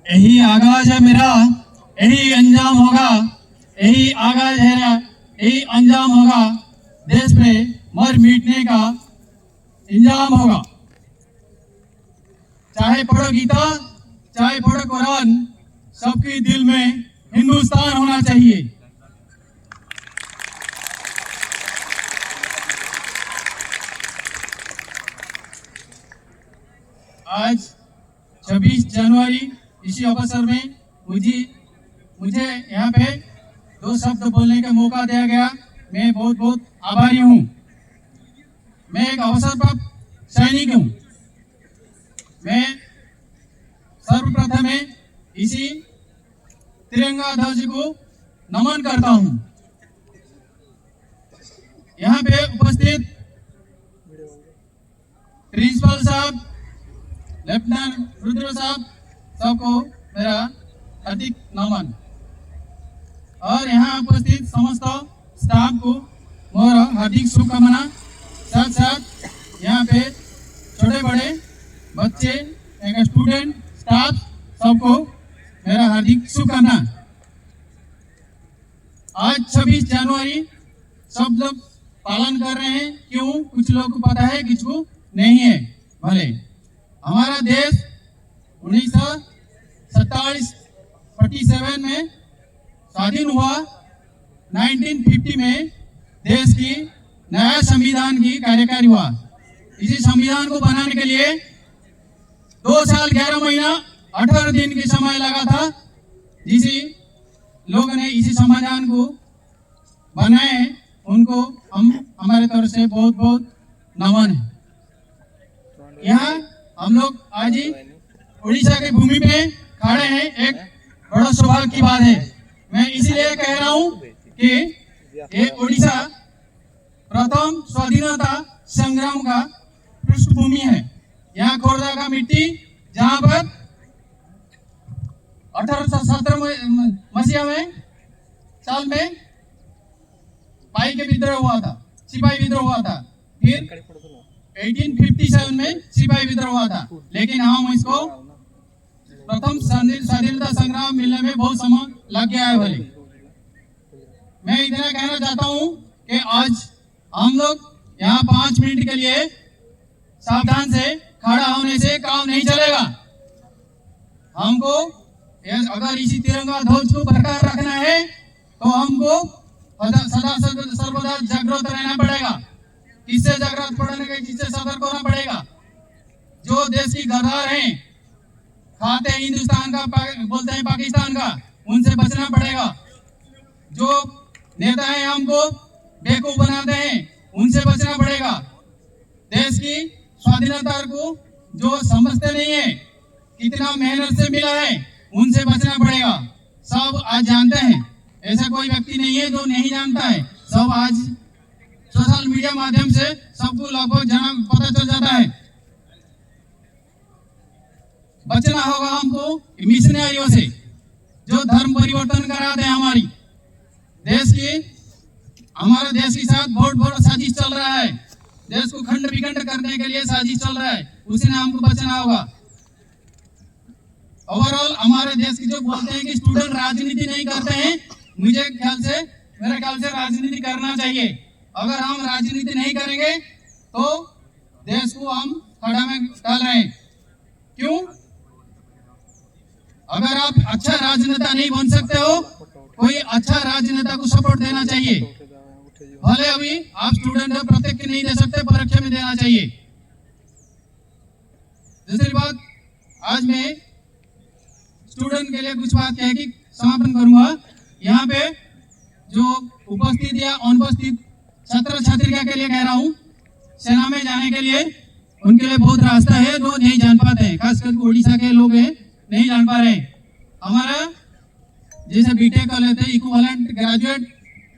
यही आगाज है मेरा, यही अंजाम होगा, यही आगाज है, यही अंजाम होगा, देश पे मर मिटने का इंजाम होगा। चाहे पढ़ो गीता, चाहे पढ़ो कुरान, सबके दिल में हिंदुस्तान होना चाहिए। आज 26 जनवरी इसी अवसर में मुझे यहाँ पे 2 शब्द बोलने का मौका दिया गया। मैं बहुत बहुत आभारी हूँ। मैं एक अवसर प्राप्त सैनिक हूँ। मैं सर्वप्रथम इसी तिरंगा ध्वज को नमन करता हूँ। यहाँ पे उपस्थित प्रिंसिपल साहब, लेफ्टिनेंट रुद्र साहब, सबको मेरा हार्दिक नमन, और यहाँ उपस्थित समस्त स्टाफ को मोर हार्दिक शुभकामना। साथ साथ यहाँ पे छोटे बड़े बच्चे, एक स्टूडेंट, स्टाफ, सबको मेरा हार्दिक शुभकामना। आज 26 जनवरी सब लोग पालन कर रहे हैं। क्यों? कुछ लोग को पता है, कुछ को नहीं है। भले हमारा देश 1947 में स्वाधीन हुआ। 1950 में देश की नया संविधान की कार्यकारी हुआ। इसी संविधान को बनाने के लिए 2 साल 11 महीना 18 दिन की समय लगा था। जिसी लोगों ने इसी संविधान को बनाए, उनको हम हमारे तरफ से बहुत बहुत नमन है। यहाँ हम लोग आज ही उड़ीसा की भूमि पे खड़े हैं। एक बड़ा सौभाग्य की बात है। मैं इसलिए कह रहा हूँ कि ये उड़ीसा प्रथम स्वाधीनता संग्राम का पृष्ठभूमि है। यहाँ खोर्धा का मिट्टी, जहाँ पर 1817 मसीहा में साल में पाई के विद्रोह हुआ था, सिपाही विद्रोह हुआ था। फिर 1857 में सिपाही विद्रोह हुआ था। लेकिन हम इसको प्रथम स्वाधीनता संग्राम मिलने में बहुत समय लग गया है। भले मैं इतना कहना चाहता हूँ कि आज हम लोग यहाँ 5 मिनट के लिए सावधान से खड़ा होने से काम नहीं चलेगा। हमको अगर इसी तिरंगा ध्वज को बरकरार रखना है तो हमको सदा सर्वदा जागृत रहना पड़ेगा। किससे जागृत पड़ने के, किससे सतर्क होना पड़ेगा? जो देश की गद्दार हैं, खाते हैं हिंदुस्तान का, बोलते हैं पाकिस्तान का, उनसे बचना पड़ेगा। जो नेता हैं हमको बेवकूफ बनाते हैं, उनसे बचना पड़ेगा। देश की स्वाधीनता को जो समझते नहीं है, कितना मेहनत से मिला है, उनसे बचना पड़ेगा। सब आज जानते हैं, ऐसा कोई व्यक्ति नहीं है जो नहीं जानता है। सब आज सोशल मीडिया माध्यम से सबको लगभग पता चल जाता है। बचना होगा हमको मिशनरियों से, जो धर्म परिवर्तन कराते हैं। हमारे देश के साथ बहुत बड़ा साजिश चल रहा है। देश को खंड विखंड करने के लिए साजिश चल रहा है, उसे हमको बचना होगा। ओवरऑल हमारे देश की जो बोलते हैं कि स्टूडेंट राजनीति नहीं करते हैं, मेरे ख्याल से राजनीति करना चाहिए। अगर हम राजनीति नहीं करेंगे तो देश को हम खड़ा में डाल रहे हैं। क्यों? अगर आप अच्छा राजनेता नहीं बन सकते हो, कोई अच्छा राजनेता को सपोर्ट देना चाहिए। भले अभी आप स्टूडेंट हो, प्रत्यक्ष नहीं दे सकते, परीक्षा में देना चाहिए। दूसरी बात, आज मैं स्टूडेंट के लिए कुछ बात कह के समापन करूंगा। यहाँ पे जो उपस्थित या अनुपस्थित छात्र छात्रिका के लिए कह रहा हूँ, सेना में जाने के लिए उनके लिए बहुत रास्ता है जो नहीं जान पाते हैं। खासकर उड़ीसा के लोग हैं, नहीं जान पा रहे। हमारा जैसे बीटेक कर लेते हैं, इक्विवेलेंट ग्रेजुएट,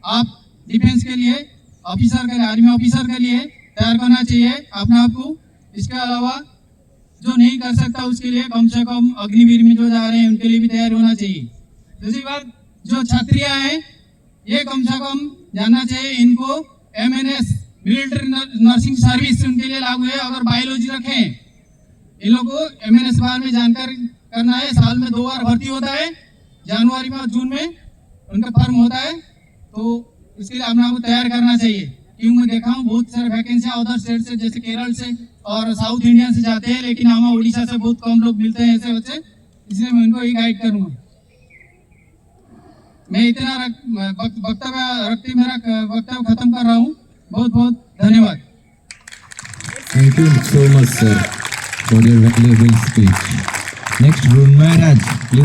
आप डिफेंस के लिए ऑफिसर के लिए, आर्मी ऑफिसर के लिए तैयार करना चाहिए अपने आप को। इसके अलावा जो नहीं कर सकता उसके लिए कम से कम अग्निवीर में जो जा रहे हैं उनके लिए भी तैयार होना चाहिए। दूसरी बात, जो छात्रियां हैं ये कम से कम जानना चाहिए, इनको MNS मिलिट्री नर्सिंग सर्विस उनके लिए लागू है। अगर बायोलॉजी रखें, इन लोगों को MNS बारे में जानकारी करना है। साल में 2 बार भर्ती होता है, जनवरी में और जून में उनका फॉर्म होता है, तो इसके लिए अपने आप को तैयार करना चाहिए। क्यों मैं देखा हूँ बहुत सारे वैकेंसियाँ अदर स्टेट से जैसे केरल से और साउथ इंडियन से जाते हैं, लेकिन हमें उड़ीसा से बहुत कम लोग मिलते हैं ऐसे बच्चे, इसलिए मैं उनको ही गाइड करूँगा। मैं इतना वक्तव्य रखते मेरा वक्तव्य खत्म कर रहा हूँ। बहुत बहुत धन्यवाद। Thank you so much, sir, for your valuable speech. Next, Brunmai Raj, please.